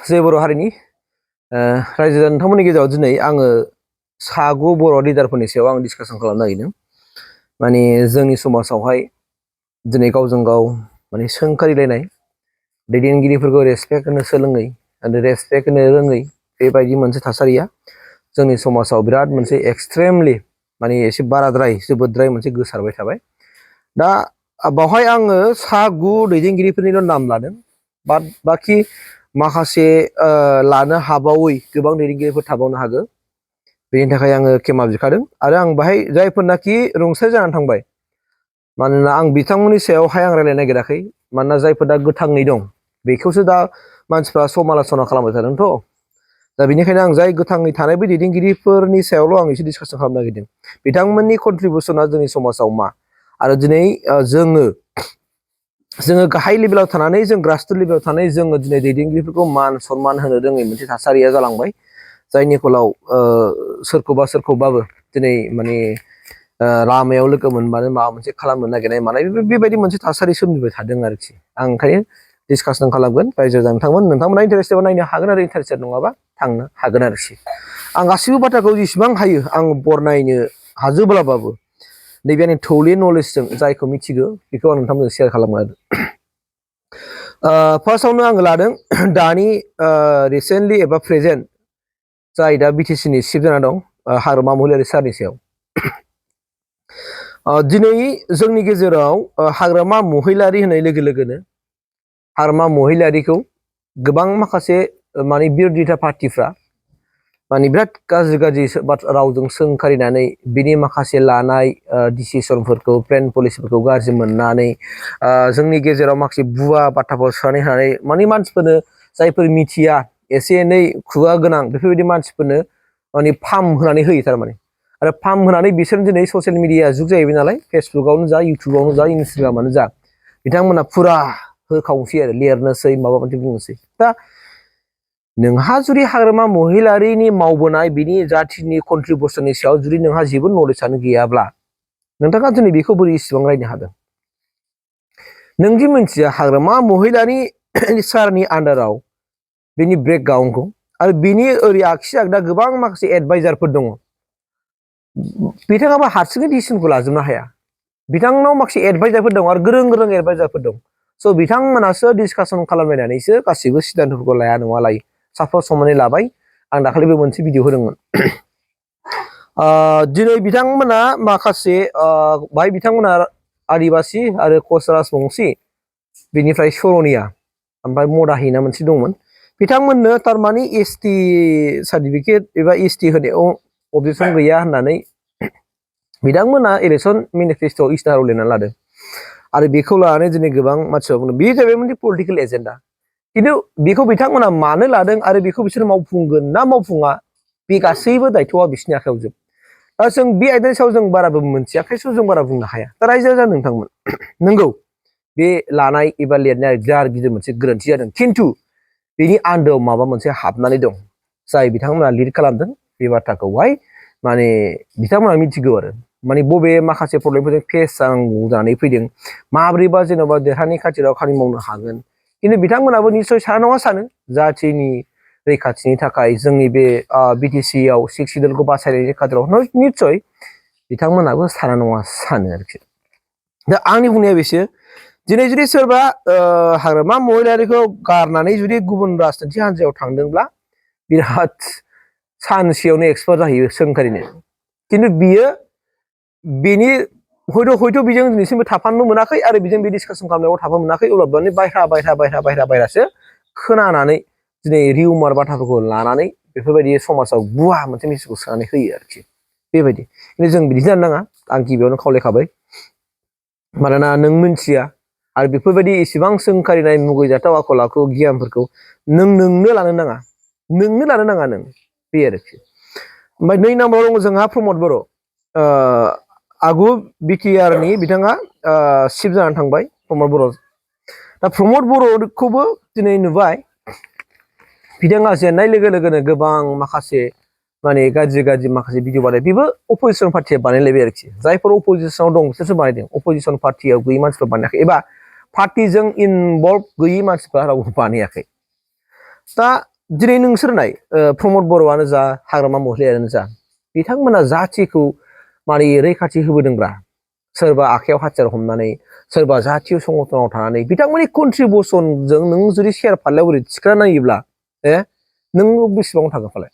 जय बर' हारिनि रायजो नोंथांमोननि गेजेराव दिनै आङो सागु बर' लिडारफोरनि सायाव आं डिसकासन खालामनो नागिरदों। माने जोंनि समाजावहाय दिनै गावजों गाव माने सोंखारिलायनाय, दैदेनगिरिफोरखौ रेसपेक्ट होनो सोलोङै आरो रेसपेक्ट होनो रोङै बेबायदि मोनसे थासारिया जोंनि समाजाव बिराद मोनसे एक्सट्रिमलि माने एसे बाराद्राय जोबोद्राय मोनसे गोसारबाय थाबाय। दा बावहाय आङो सागु दैदेनगिरिफोरनिल' नाम लादों, बाखि माखासे लानो हाबावै गोबां दैदेनगिरिफोर थाबावनो हागौ। बेनि थाखाय आङो खेमा बिखादों आरो आं बाहाय जायफोरनाखि रुंसारि जानानै थांबाय, मानोना आं बिथांमोननि सायावहाय आं रायलायनो नागिराखै। मानोना जायफोर दा गोथाङै दं बेखौसो दा मानसिफ्रा समालोचना खालामबाय थादोंथ'। दा बेनिखायनो आं जाय गोथाङै थानाय बै दैदेनगिरिफोरनि सायावल' आं एसे डिसकासन खालामनो नागिरदों। बिथांमोननि कन्ट्रिबिउसना जोंनि समाजाव मा, आरो दिनै जोङो गाहाय लेभेलाव थानानै जों ग्रासरुट लेभेलाव थानानै जोङो दिनै दैदेनगिरिफोरखौ मान सनमान होनो रोङै मोनसे थासारिया जालांबाय, जायनि फलाव सोरखौबाबो दिनै माने लामायाव लोगो मोनबानो माबा मोनसे खालामनो नागिरनाय मानाय बेबायदि मोनसे थासारि सोमजिबाय थादों आरोखि। आं ओंखायनो डिसकासन खालामगोन। रायजो नोंथांमोना इन्टारेस्टेड नायनो हागोन आरो इन्टारेस्टेड नङाबा थांनो हागोन आरोखि। आं गासिबो बाथ्राखौ जेसेबां हायो आं बरनायनो हाजोब्लाबाबो नैबे आंनि थौले नलेजजों जायखौ मिथिगौ बेखौ आं नोंथांमोनजों शेयार खालामगोन आरो। फार्स्टआवनो आङो लादों दानि रिसेन्टलि एबा प्रेजेन्ट जाय दा बिटिसिनि चिफ जाना दं हाग्रामा महिलारि सारनि सायाव। दिनै जोंनि गेजेराव हाग्रामा महिलारि होननाय लोगो लोगोनो हाग्रामा महिलारिखौ गोबां माखासे माने बिर'धिता पार्टिफ्रा माने बिराद गाज्रि रावजों सोंखारिनानै बिनि माखासे लानाय डिसिसनफोरखौ प्लेन पलिसिफोरखौ गाज्रि मोननानै जोंनि गेजेराव माखासे भुवा बाथ्राफोर सोनानै होनानै माने मानसिफोरनो जायफोर मिथिया एसे एनै खुगा गोनां बेफोरबायदि मानसिफोरनो माने फाम होनानै होयो थारमाने। आरो फाम होनानै बिसोर दिनै ससियेल मिडिया जुग जाहैबाय नालाय, फेसबुकआवनो जा, इउटुबावनो जा, इन्सटाग्रामानो जा, बिथांमोना फुरा होखावसै आरो लिरनोसै माबा मोनसे बुंनोसै। दा नोंहा जुदि हाग्रामा महिलारिनि मावबोनाय बिनि जाथिनि कन्ट्रिबिउसननि सायाव जुदि नोंहा जेबो नलेजआनो गैयाब्ला नोंथाङा दिनै बेखौ बोरै इसेबां रायनो हादों? नोंदि मिथिया हाग्रामा महिलारि सारनि आन्दाराव बिनि ब्रेकग्राउन्डखौ, आरो बिनि ओरै आगसि आगदा गोबां माखासे एडभाइजारफोर दङ। बिथाङाबो हारसिङै डिसिसनखौ लाजोबनो हाया। बिथांनाव माखासे एडभाइजारफोर दं आरो गोरों गोरों एडभाइजारफोर दं। स' बिथांमोनासो डिसकासन खालामलायनानैसो गासैबो सिद्धान्तफोरखौ लाया नङा लायो। साफा समानै लाबाय। आं दाखालिबो मोनसे भिडिअ होदोंमोन। दिनै बिथांमोना माखासे बाहाय बिथांमोना आदिबासि आरो कच राजबंसि, बेनिफ्राय सरनिया, ओमफ्राय मदाहिना मोनसे दंमोन। बिथांमोननो थारमाने एसटि सार्टिफिकेट एबा एसटि होनायाव अबजेक्सन गैया होननानै बिथांमोना इलेक्सन मेनिफेस्ट'आव इस्ताहाराव लिरनानै लादों। आरो बेखौ लानानै दिनै गोबां मानसिफ्रा बुंदों बे जाहैबाय मोनसे पलिटिकेल एजेन्डा। खिन्थु बेखौ बिथांमोना मानो लादों आरो बेखौ बिसोर मावफुंगोन ना मावफुङा, बे गासैबो दायथ'आ बिसोरनि आखायाव जोब। दा जों बे आयदानि सायाव जों बाराबो मोनथियाखैसो जों बारा बुंनो हाया। दा रायजो राजा नोंथांमोन, नंगौ बे लानाय एबा लिरनाया बिराद गिदिर मोनसे गोरोन्थि जादों। खिन्थु बेनि आन्दोआव माबा मोनसे हाबनानै दं, जाय बिथांमोना लिड खालामदों बे बाथ्राखौहाय माने बिथांमोना मिथिगौ आरो माने बबे माखासे प्रब्लेमफोरजों फेस जानांगौ जानानै फैदों, माब्रैबा जेन'बा देरहानि खाथिराव खामानि मावनो हागोन। खिन्थु बिथांमोनाबो निस्सय साना नङा सानो जाथिनि रैखाथिनि थाखाय जोंनि बे बिटिसि आव 6 सिडुलखौ बासायनायनि खाथिराव निस्सय बिथांमोनाबो साना नङा सानो आरोखि। दा आंनि बुंनाया बेसो, दिनै जुदि सोरबा हाग्रामा महिलारिखौ गारनानै जुदि गुबुन राजखान्थि हान्जायाव थांदोंब्ला बिराद सानसेयावनो एक्सपार्ट जाहैयो सोंखारिनो। खिन्थु बियो बेनि हयथ' बेजों दिनैसिमबो थाफानो मोनाखै आरो बेजों बे डिसकासन खालामनायाव थाफानो मोनाखै। अब्लाबो माने बायह्रासो खोनानानै दिनै रिउमार बाथ्राफोरखौ लानानै बेफोरबायदि समाजाव गुवा मोनसे मेसेजखौ सोनानै होयो आरोखि। बेबायदि खिन्थु जों बिदि जानो नाङा। आं गिबियावनो खावलायखाबाय। मानोना नों मिथिया आरो बेफोरबायदि इसेबां सोंखारिनाय मुगैजाथाव आखल आखु गियानफोरखौ नोंनो लानो नाङा। नों बे आरोखि। ओमफ्राय 2 नाम्बाराव दङ जोंहा प्रमद बर', आगु बिटिआरनि बिथाङा चिफ जानानै थांबाय प्रमद बर'। दा प्रमद बर'खौबो दिनै नुबाय बिथाङा जेननाय लोगो लोगोनो गोबां माखासे माने गाज्रि माखासे भिडिअ बानाय। बेबो अपोजिसन पार्टिया बानायलायबाय आरोखि। जायफोर अपोजिसनाव दं बिसोरसो बानायदों। अपोजिसन पार्टियाव गैयै मानसिफ्रा बानायाखै, एबा पार्टिजों इनभल्भ गैयै मानसिफ्रा रावबो बानायाखै। दा दिनै नोंसोर नाय प्रमद बर'आनो जा हाग्रामा महिलारियानो जा बिथांमोना जाथिखौ माने रैखाथि होबोदोंब्रा सोरबा आखायाव हाथियार हमनानै सोरबा जातीय संगठनाव थानानै बिथांमोननि कन्ट्रिबिउसनजों नों जुदि शेयार फारलायाव ओरै थिखोना नायोब्ला नों बेसेबां थागोन फालाय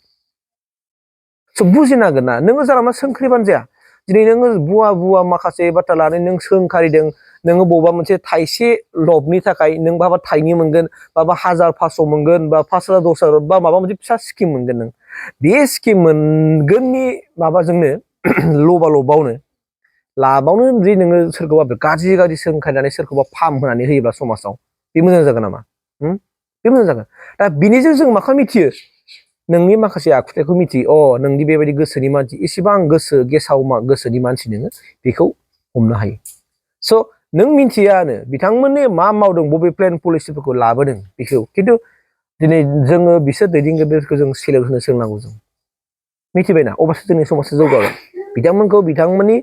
स' बुजिनांगोन ना नोङो जाला मा सोंख्रिबानो जाया दिनै नोङो बुवा माखासे बाथ्रा लानानै नों सोंखारिदों नोङो बबेबा मोनसे थाइसे लबनि थाखाय नों बाबा थाइनै मोनगोन बाबा 1500 मोनगोन बा 5000 10,000 बा माबा मोनसे फिसा स्किम मोनगोन नों बे स्किम मोनगोननि माबाजोंनो लबावनो लाबावनो जुदि नोङो सोरखौबा गाज्रि सोंखारिनानै सोरखौबा फाम होनानै होयोब्ला समाजाव बे मोजां जागोन नामा बे मोजां जागोन दा बिनिजों जों माखा मिथियो नोंनि माखासे आखुथायखौ मिथियो नोंनि बेबायदि गोसोनि मानसि इसेबां गोसो गेसाव गोसोनि मानसि नोङो बेखौ हमनो हायो स' नों मिथियानो बिथांमोननि मा मावदों बबे प्लेन पलिसिफोरखौ लाबोदों बेखौ खिन्थु दिनै जोङो बिसोर दैदेनगिरिफोरखौ जों सेलेक्ट होनो सोलोंनांगौ जों मिथिबायना अब्लासो जोंनि समाजा जौगागोन बिथांमोनखौ बिथांमोननि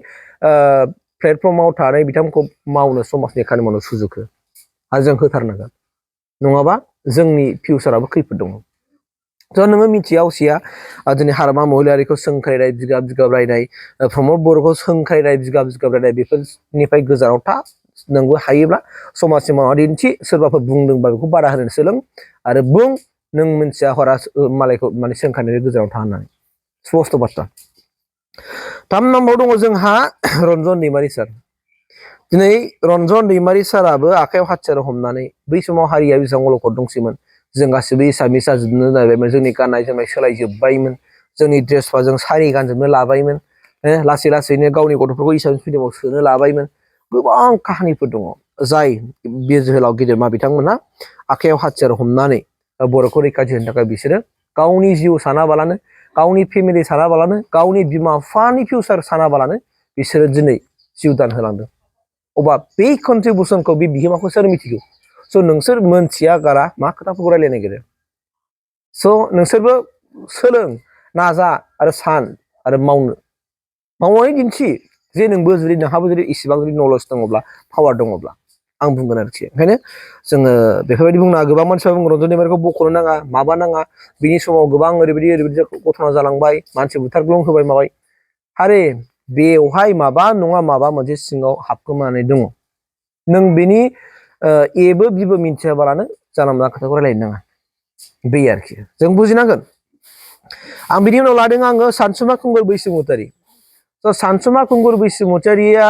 प्लेटफर्माव थानाय बिथांमोनखौ मावनो समाजनि खामानि मावनो सुजुग हो आरो जों होथारनांगोन नङाबा जोंनि फिउचाराबो खैफोद दङ थ' नोङो मिथिया असिया दिनै हाग्रामा महिलारिखौ सोंखारिनाय बिगाब रायनाय प्रमद बर'खौ सोंखारिनाय बिगाब रायनाय बेफोरनिफ्राय गोजानाव था नोंबो हायोब्ला समाजनि मावना दिन्थि सोरबाफोर बुंदोंबा बेखौ बादा होनो सोलों आरो बुं नों मिथिया हरा मालायखौ माने सोंखारिनायनि गोजानाव था होननानै स्पस्ट' बाथ्रा 3 नम्बराव दङ जोंहा रन्जन दैमारि सार दिनै रन्जन दैमारि साराबो आखायाव हाथियार हमनानै बै समाव हारिया बेसेबां अलखद दंसैमोन जों गासिबो एसामिस जाजोबनो नागिरबायमोन जोंनि गाननाय जोमनाय सोलायजोब्बायमोन जोंनि ड्रेसफ्रा जों सारि गानजोबनो लाबायमोन लासै लासैनो गावनि गथ'फोरखौ एसामिस मिडियामाव सोनो लाबायमोन गोबां काहानिफोर दङ जाय बिर जोहोलाव गेदेरमा बिथांमोना आखायाव हाथियार हमनानै बर'खौ रैखाथि होनो थाखाय बिसोरो गावनि जिउ सानाबालानो गावनि फेमिलि सानाबालानो गावनि बिमा बिफानि फिउचार सानाबालानो बिसोरो दिनै जिउ दान होलांदों अब्ला बे कन्ट्रिबिउसनखौ बे बिहोमाखौ सोर मिथिगौ स' नोंसोर मोनथिया गारा मा खोथाफोरखौ रायलायनो नागिरो स' नोंसोरबो सोलों नाजा आरो सान आरो मावनानै दिन्थि जे नोंबो जुदि नोंहाबो जुदि इसेबां जुदि नलेज दङब्ला पावार दङब्ला आं बुंगोन आरोखि ओंखायनो जोङो बेफोरबायदि बुंना गोबां मानसिफ्रा बुङो रन्जन दैमारिखौ बख'नो नाङा माबा नाङा बिनि समाव गोबां ओरैबायदि घटना जालांबाय मानसि बुथारग्लुं होबाय माबाय आरे बेवहाय माबा नङा माबा मोनसे सिङाव हाबखोमानानै दङ नों बेनि एबो बिबो मिन्थियाबालानो जानला मोनला खोथाखौ रायलायनो नाङा बे आरोखि जों बुजिनांगोन आं बिनि उनाव लादों आङो सानसुमा खुंगुर बैसोमुतियारि स' सानसुमा खुंगुर बैसोमुतियारिया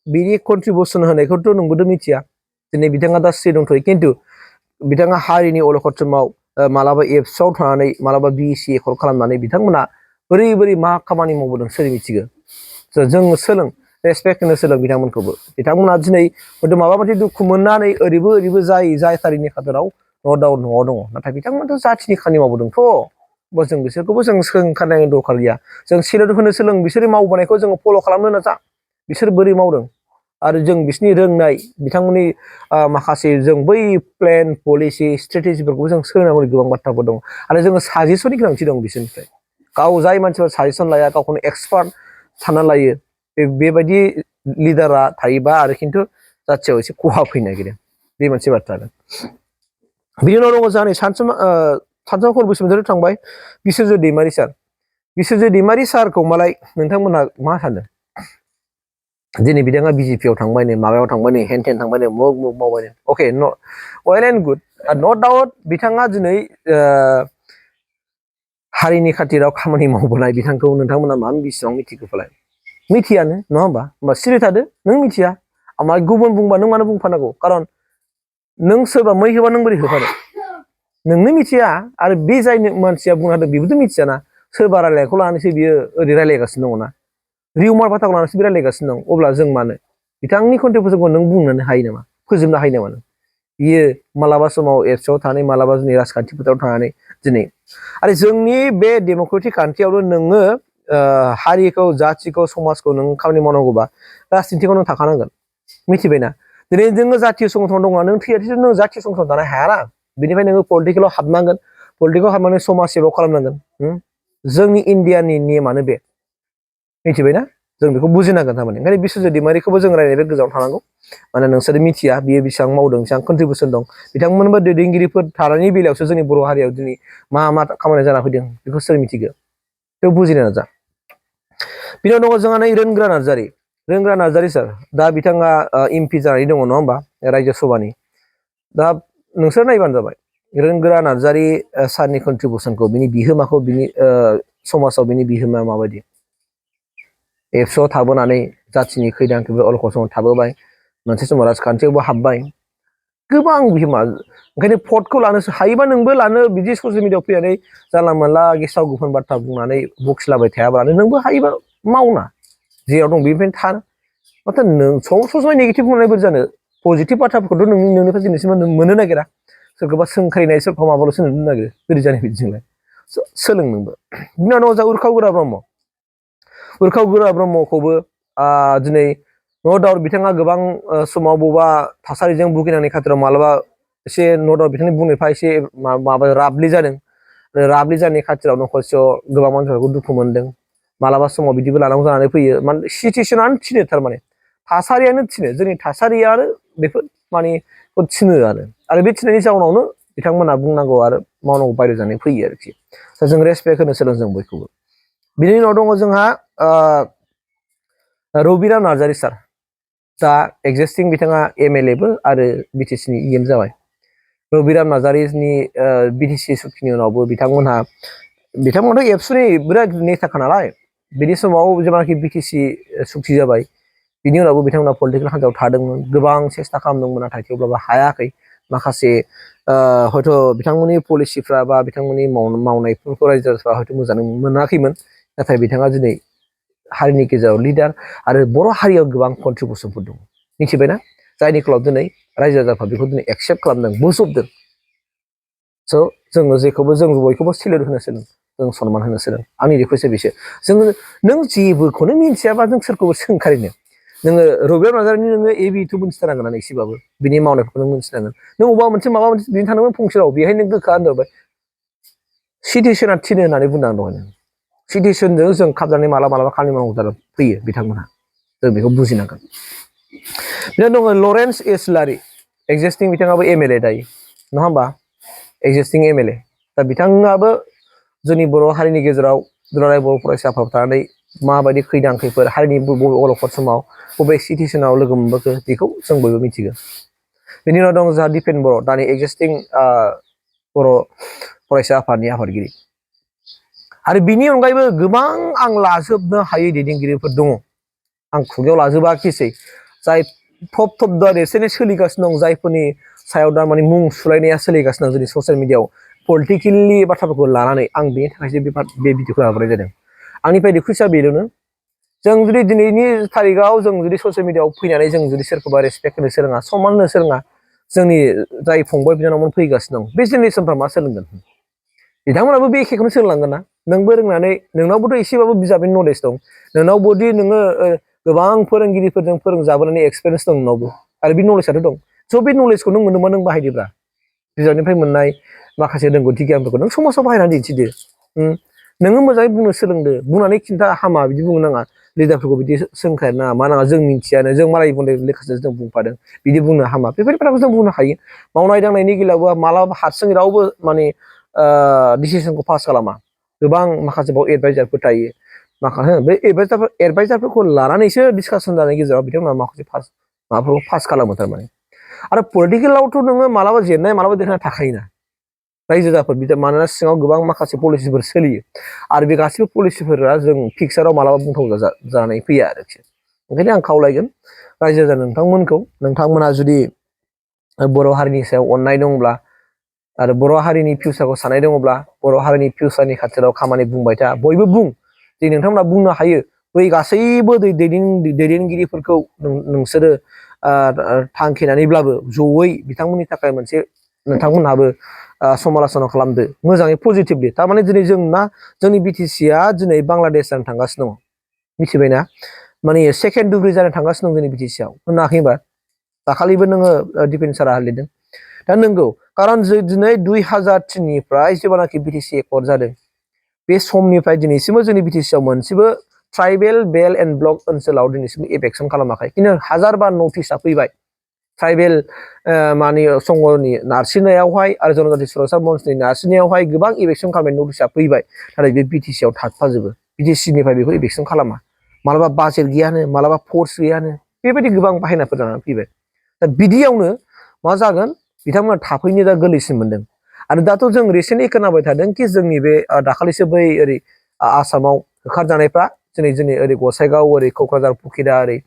बिनि कन्ट्रिबिउसन होनायखौथ' नोंबोथ' मिथिया दिनै बिथाङा दा स्रि दंथ'यो खिन्थु बिथाङा हारिनि अलखद समाव मालाबा एबसुआव थानानै मालाबा बिसि एकर खालामनानै बिथांमोना बोरै मा खामानि मावबोदों सोर मिथिगौ जों सोलों रेसपेक्ट होनो सोलों बिथांमोनखौबो बिथांमोना दिनै हयथ' माबा मोनसे दुखु मोननानै ओरैबो जाय हारिनि खाथाराव न' दाउट न'आव दङ नाथाय बिथांमोनाथ' जाथिनि खामानि मावबोदोंथ' जों बिसोरखौबो जों सोंखारनायनि दरखार गैया जों सेलेक्ट होनो सोलों बिसोर मावबोनायखौ जोङो फल' खालामनो नाजा बिसोर बोरै मावदों आरो जों बिसोरनि रोंनाय बिथांमोननि माखासे जों बै प्लेन पलिसि स्ट्रेटेजिफोरखौ जों सोलोंनांगौ गोबां बाथ्राफोर दं आरो जोङो साजेसननि गोनांथि दं बिसोरनिफ्राय गाव जाय मानसिफ्रा साजेसन लाया गावखौनो एक्सपार्ट सानना लायो बेबायदि लिडारा थायोबा आरो खिन्थु जाथियाव एसे खहा फैनो नागिरो बे मोनसे बाथ्रा बिनि उनाव दङ जोंहा नै सानसुमा खुंगुर बैसोमुतियारि थांबाय बिसोरजो दैमारि सारखौ मालाय नोंथांमोनहा मा सानो दिनै बिथाङा बिजेपियाव थांबाय नै माबायाव थांबाय नै हेन टेन थांबाय नै मुग मावबाय नै अके वेल एन्ड गुड नो डाउट बिथाङा दिनै हारिनि खाथिराव खामानि मावबोनाय बिथांखौ नोंथांमोना मा बेसेबां मिथिगौ फालाय मिथियानो नङा होमबा सिरि थादो नों मिथिया आमा गुबुन बुंबा नों मानो बुंफानांगौ खारन नों सोरबा मै होबा नों बोरै होफानो नोंनो मिथिया आरो बे जाय मानसिया बुंनो हादों बेबोथ' मिथियाना सोरबा रायलायनायखौ लानानैसो बियो ओरै रायलायगासिनो दङना रिउमार बाथ्राखौ लानानैसो बे रायलायगासिनो दं अब्ला जों मानो बिथांनि कन्ट्रिबिउसनखौ नों बुंनो हायो नामा फोजोबनो हायो नामा नों बियो मालाबा समाव एबसुआव थानानै मालाबा जोंनि राजखान्थि फोथाराव थानानै दिनै आरो जोंनि बे डेम'क्रेटिक कान्ट्रियावनो नोङो हारिखौ जाथिखौ समाजखौ नों खामानि मावनांगौबा राजनिथिखौ नों थाखानांगोन मिथिबायना दिनै जोङो जातीय संगठन दङ नों थैयाथि नों जातीय संगठन दानो हायाना बेनिफ्राय नोङो पलिटिकेलाव हाबनांगोन पलिटिकेलाव हाबनानै समाज सेवा खालामनांगोन जोंनि इण्डियानि नेमानो बे मिथिबायना जों बेखौ बुजिनांगोन थारमाने ओंखायनो बिसोरजो दैमारिखौबो जों रायलायनो गोजानाव थानांगौ माने नोंसोर मिथिया बियो बेसेबां मावदों बेसेबां कन्ट्रिबिउसन दं बिथांमोनबो दैदेनगिरिफोर थानायनि बेलायावसो जोंनि बर' हारियाव दिनै मा मा खामानि जाना फैदों बेखौ सोर मिथिगौ थेव बुजिनो नाजा बिनि उनाव दङ जोंहा नै रोनग्रा नार्जारि सार दा बिथाङा एमपि जानानै दङ नङा होमबा रायजो सभानि दा नोंसोर नायबानो जाबाय रोनग्रा नार्जारि सारनि कन्ट्रिबिउसनखौ बिनि बिहोमाखौ बिनि समाजाव बिनि बिहोमाया माबायदि एबसुआव थाबोनानै जाथिनि खैदां खैफोद अलखदाव थाबोबाय मोनसे समाव राजखान्थियावबो हाबबाय गोबां बिहोमा ओंखायनो भटखौ लानो हायोबा नोंबो लानो बिदि ससियेल मिडियायाव फैनानै जानला मोनला गेसाव गोफोन बाथ्रा बुंनानै बखिलाबाय थायाब्लानो नोंबो हायोबा मावना जेराव दं बेनिफ्रायनो थार माथो नों समाय नेगेटिभ बुंनाय बोरै जानो पजिटिभ बाथ्राफोरखौथ' नोंनिफ्राय दिनैसिम मोननो नागिरा सोरखौबा सोंखारिनाय सोरखौबा माबाल'सो नुनो नागिरो बोरै जानाय बिदिजोंलाय सोलों नोंबो बिनि उनाव जा उरखाव गोरा ब्रह्मखौबो दिनै न' डाउट बिथाङा गोबां समाव बबेबा थासारिजों भुगिनांनि खाथिराव मालाबा एसे न' डाउट बिथांनि बुंनायफ्रा एसे माबा राबलि जादों राबलि जानायनि खाथिराव न'खरसेयाव गोबां मानसिफोरखौ दुखु मोनदों मालाबा समाव बिदिबो लानांगौ जानानै फैयो माने सिचुवेसनानो थिनो थारमाने थासारियानो थिनो जोंनि थासारिया आरो बेफोर माने थिनो आरो बे थिनायनि जाउनावनो बिथांमोना बुंनांगौ आरो मावनांगौ बायद' जानानै फैयो आरोखि दा जों रेसपेक्ट होनो सोलों जों बयखौबो बिनि उनाव दङ जोंहा रबिराम नार्जारि सार दा एक्जिस्टिं बिथाङा एमएलएबो आरो बिटिसिनि इएम जाबाय रबिराम नार्जारिनि बिटिसि सुखिनि उनावबो बिथांमोनहाथ' एबसुनि बिराद नेताखा नालाय बिनि समाव जेब्लानाखि बिटिसि सुक्ति जाबाय बिनि उनावबो बिथांमोना पलिटिकेल हान्जायाव थादोंमोन गोबां सेस्था खालामदोंमोन नाथाय थेवब्लाबो हायाखै माखासे हयथ' बिथांमोननि पलिसिफ्रा बा बिथांमोननि मावनायफोरखौ रायजो राजाफ्रा हयथ' मोजाङै मोनाखैमोन नाथाय बिथाङा दिनै हारिनि गेजेराव लिडार आरो बर' हारियाव गोबां कन्ट्रिबिउसनफोर दङ मिथिबायना जायनि क्लाब दिनै रायजो राजाफ्रा बेखौ दिनै एक्सेप्ट खालामदों बोजबदों स' जोङो जेखौबो जों बयखौबो सिलेक्ट होनो सोलों जों सनमान होनो सोलों आंनि रिकुवेस्टआ बेसो जोङो नों जेबोखौनो मिथियाबा जों सोरखौबो सोंखारिनो नोङो रबिराम नार्जारिनि नोङो एबिथ' मोनथिथारनांगोन ना एसेबाबो बिनि मावनायफोरखौ नों मोनथिनांगोन नों अबेबा मोनसे माबा मोनसे बिनि थांदोंमोन फंसे राव बेहाय नों गोखा होनदोंबाय सिटुवेसना थिनो होननानै बुंदों आं दहायनो सिटुवेसनजों जों खाबजानानै मालाबा खामानि मावनांगौ जानानै फैयो बिथांमोनहा जों बेखौ बुजिनांगोन बिदिनो दङ लरेन्स एसलारि एक्जिस्टिं बिथाङाबो एमएलए दायो नङा होमबा एक्जिस्टिं एमएलए दा बिथाङाबो जोंनि बर' हारिनि गेजेराव दुलाराय बर' फरायसा आफादाव थानानै माबायदि खैदां खैफोद हारिनि बबे अलखद समाव बबे सिटुवेसनाव लोगो मोनबोखो बेखौ जों बयबो मिथिगौ बेनि उनाव दं जोंहा दिपेन बर' दानि एक्जिस्टिं बर' फरायसा आफादनि आफादगिरि आरो बिनि अनगायैबो गोबां आं लाजोबनो हायै दैदेनगिरिफोर दङ आं खुगायाव लाजोबाखिसै जाय थप दा देरसेनो सोलिगासिनो दं जायफोरनि सायाव दा माने मुं सुलायनाया सोलिगासिनो दं जोंनि ससियेल मिडियाआव पलिटिकेलनि बाथ्राफोरखौ लानानै आं बेनि थाखायसो बे भिडिअखौ लाबोनाय जादों आंनिफ्राय रिकुवेस्टआ बेनोनो जों जुदि दिनैनि थारिखआव जों जुदि ससियेल मिडियाआव फैनानै जों जुदि सोरखौबा रेसपेक्ट होनो सोलोङा सनमान होनो सोलोङा जोंनि जाय फंबाय बिनानावमोन फैगासिनो दं बे जेनेरेसनफ्रा मा सोलोंगोन बिथांमोनाबो बे एखेखौनो सोलोंलांगोन ना नोंबो रोंनानै नोंनावबोथ' एसेबाबो बिजाबनि नलेज दं नोंनावबोदि नोङो गोबां फोरोंगिरिफोरजों फोरोंजाबोनानै एक्सपिरियेन्स दं नोंनावबो आरो बे नलेजआथ' दं स' बे नलेजखौ नों मोनोबा नों बाहायदोब्रा बिजाबनिफ्राय मोननाय माखासे रोंगौथि गियानफोरखौ नों समाजाव बाहायनानै दिन्थिदो नोङो मोजाङै बुंनो सोलोंदो बुंनानै खिन्था हामा बिदि बुंनो नाङा लिडारफोरखौ बिदि सोंखारिनो नाङा मा नाङा जों मिथियानो जों मालाय बुंनाय लेखाजों जों बुंफादों बिदि बुंनो हामा बेफोरबायदि बाथ्राखौ जों बुंनो हायो मावनाय दांनायनि बेलायावबो मालाबा हारसिं रावबो माने डिसिसनखौ पास खालामा गोबां माखासे बाव एडभाइजारफोर थायो माखासे बे एडभाइजारफोरखौ लानानैसो डिसकासन जानायनि गेजेराव बिथांमोना माखासे माबाफोरखौ पास खालामो थारमाने आरो पलिटिकेलावथ' नोङो मालाबा जेननाय मालाबा देरनाय थाखायोना रायजो राजाफोर मानोना सिङाव गोबां माखासे पलिसिफोर सोलियो आरो बे गासैबो पलिसिफोरा जों पिक्साराव मालाबा बुंथाव जानानै फैया आरोखि ओंखायनो आं खावलायगोन रायजो राजा नोंथांमोनखौ नोंथांमोना जुदि बर' हारिनि सायाव अननाय दंब्ला आरो बर' हारिनि फिउचारखौ साननाय दङब्ला बर' हारिनि फिउचारनि खाथिराव खामानि बुंबाय था बयबो बुं जे नोंथांमोना बुंनो हायो बै गासैबो दैदेनगिरिफोरखौ नोंसोरो थांखिनानैब्लाबो जयै बिथांमोननि थाखाय मोनसे नोंथांमोनहाबो समालोचना खालामदो मोजाङै पजिटिभलि थारमाने दिनै जोंनि बिटिसिआ दिनै बांलादेश जानो थांगासिनो दङ मिथिबायना माने सेकेन्ड डिग्रि जानो थांगासिनो दं जोंनि बिटिसिआव होनाखै होनबा दाखालिबो नोङो डिफेन्स सारा लिरदों दा नंगौ खारन दिनै 2003 निफ्राय जेब्लानाखि बिटिसि एकर्ड जादों बे समनिफ्राय दिनैसिमबो जोंनि बिटिसिआव मोनसेबो ट्राइबेल बेल एन्ड ब्लक ओनसोलाव दिनैसिम एफेक्सन खालामाखै खिन्थु हाजारबा नटिसआ फैबाय ट्राइबेल माने संघनि नारसिननायावहाय आरो जनजाति सुरक्षा मन्चनि नारसिननायावहाय गोबां इभेक्सन खालामनाय नटिसआ फैबाय नाथाय बे बिटिसि आव थाबथाजोबो बिटिसिनिफ्राय बेखौ इभेक्सन खालामा मालाबा बाजेट गैयानो मालाबा फर्स गैयानो बेबायदि गोबां बाहायनायफोर जानानै फैबाय दा बिदियावनो मा जागोन बिथांमोना थाफैनो दा गोरलैसिन मोनदों आरो दाथ' जों रिसेन्टलि खोनाबाय थादों कि जोंनि बे दाखालिसो बै ओरै आसामाव होखारजानायफ्रा जोंनि ओरै गसाइगाव ओरै क'क्राझार फुखिरा ओरै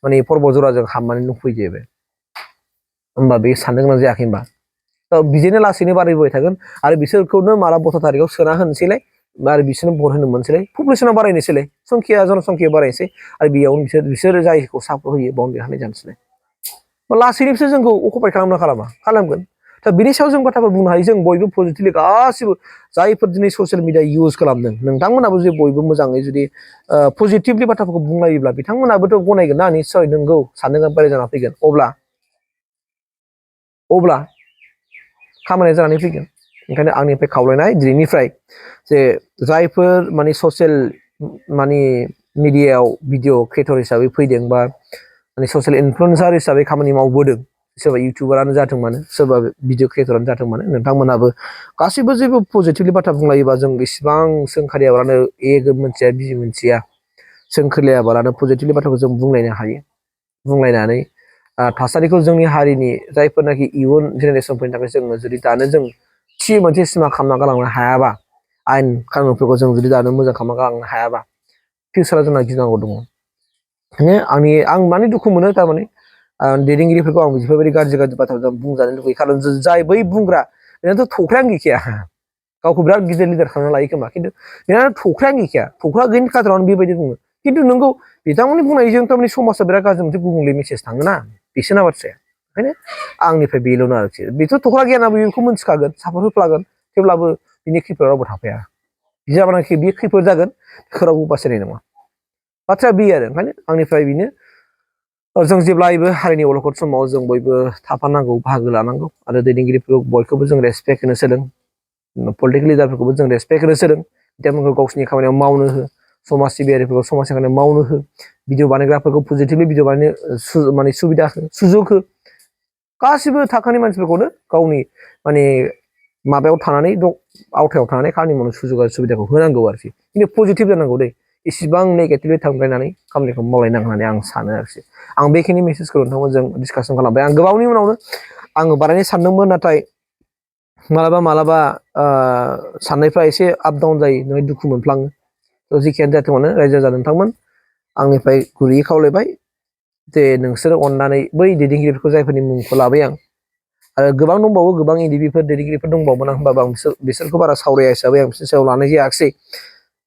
माने पर्बजराजों हाबनानै दंफैजोबो होमबा बे सानदोंना जायाखै होमबा बिदिनो लासैनो बारायबोबाय थागोन आरो बिसोरखौनो माला 12 थारिखआव सोना होनोसैलाय आरो बिसोरनो भट होनो मोनसैलाय पपुलेसना बारायनोसैलाय जनसंख्या बारायनोसै आरो बेयावनो बिसोर जायखौ सापर्ट होयो बावनो देरहानाय जानोसैलाय लासैनो बिसोर जोंखौ अकुपाय खालामगोन दा बिनि सायाव जों बाथ्राफोर बुंनो हायो जों बयबो पजिटिभलि गासिबो जायफोर दिनै ससियेल मिडिया इउज खालामदों नोंथांमोनाबो जुदि बयबो मोजाङै जुदि पजिटिभलि बाथ्राफोरखौ बुंलायोब्ला बिथांमोनाबोथ' गनायगोन ना निस्सय नंगौ सानदों बाराय जाना फैगोन अब्ला खामानिया जानानै फैगोन ओंखायनो आंनिफ्राय खावलायनाय दिनैनिफ्राय जे जायफोर माने ससियेल माने मिडियायाव भिडिअ क्रिएटर हिसाबै फैदों बा माने ससियेल इनफ्लुएन्सार हिसाबै खामानि मावबोदों सोरबा इउटुबारानो जाथों मानो सोरबा भिडिअ क्रिएटरानो जाथों मानो नोंथांमोनाबो गासिबो जेबो पजिटिभलि बाथ्रा बुंलायोबा जों इसिबां सोंखारियाबालानो मोनथिया बिजि मोनथिया सोंखोलियाबालानो पजिटिभलि बाथ्राखौ जों बुंलायनो हायो बुंलायनानै थासारिखौ जोंनि हारिनि जायफोरनाखि इयुन जेनेरेसनफोरनि थाखाय जोङो जुदि दानो जों थि मोनसे सिमा खालामना गालांनो हायाबा आयेन कानुनफोरखौ जों जुदि दानो मोजां खालामना गालांनो हायाबा फिउचाराव जोंना गिनांगौ दङ आं माने दुखु मोनो थारमाने दैदेनगिरिफोरखौ आं बेफोरबायदि गाज्रि बाथ्रा बुंजानो लुबैयो खारन जाय बै बुंग्रा बेनाथ' थख्रायानो गैखाया गावखौ बिराद गिदिर लिडार खालामना लायो खोमा खिन्थु बेना थख्रायानो गैखाया थख्रा गैयिनि खाथारावनो बेबायदि बुङो खिन्थु नोंगौ बिथांमोननि बुंनायजों थारमाने समाजा बिराद गाज्रि मोनसे गुबुंले मेसेज थाङोना बिसोरना बाथ्राया ओंखायनो आंनिफ्राय बेल'नो आरोखि बेथ' थख्रा गियाना बेखौ मोनथिखागोन सापर्ट होफ्लागोन थेवब्लाबो बिनि खैफोदाव रावबो थाफाया जेब्लानाखि बे खैफोद जागोन रावबो बासायनाय नङा बाथ्राया बे आरो ओंखायनो आंनिफ्राय बेनो जों जेब्लायबो हारिनि अलखद समाव जों बयबो थाफानांगौ बाहागो लानांगौ आरो दैदेनगिरिफोरखौ बयखौबो जों रेसपेक्ट होनो सोलों पलिटिकेल लिडारफोरखौबो जों रेसपेक्ट होनो सोलों बिथांमोनखौ गावसिनि खामानियाव मावनो हो समाज सिबियारिफोरखौ समाजनि खामानियाव मावनो हो भिडिअ बानायग्राफोरखौ पजिटिभलि भिडिअ बानायनो माने सुबिदा हो सुजुग हो गासिबो थाखोनि मानसिफोरखौनो गावनि माने माबायाव थानानै आवथायाव थानानै खामानि मावनो सुबिदाखौ होनांगौ आरोखि खिन्थु पजिटिभ जानांगौ दै इसिबां नेगेटिभलि थांब्रायनानै खामानिखौ मावलायनांगौ होननानै आं सानो आरोखि आं बेखिनि मेसेजखौ नोंथांमोनजों डिसकासन खालामबाय आं गोबावनि उनावनो आङो बानायनो सानदोंमोन नाथाय मालाबा साननायफ्रा एसे आप डाउन जायो नोङो दुखु मोनफ्लाङो जेखियानो जाथों मानो रायजो राजा नोंथांमोन आंनिफ्राय गुरैयै खावलायबाय जे नोंसोरो अननानै बै दैदेनगिरिफोरखौ जायफोरनि मुंखौ लाबाय आं आरो गोबां दंबावो गोबां इन्डिभिफोर दैदेनगिरिफोर दंबावोमोन आं होमबाबो आं बिसोरखौ बारा सावराया हिसाबै आं बिसोरनि सायाव लानाय जायाखिसै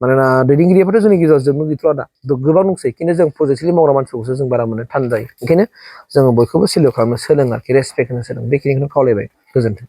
मानोना दैदेनगिरिफोराथ' जोंनि गेजेराव जोबनो गैथ'आ दा गोबां दंसै खिन्थु जों पजिटिभलि मावग्रा मानसिफोरखौसो जों बारा मोननो थान जायो ओंखायनो जोङो बयखौबो सेलिब्रेट खालामनो सोलों आरोखि रेसपेक्ट होनो सोलों बेखिनिखौनो खावलायबाय गोजोन्थों।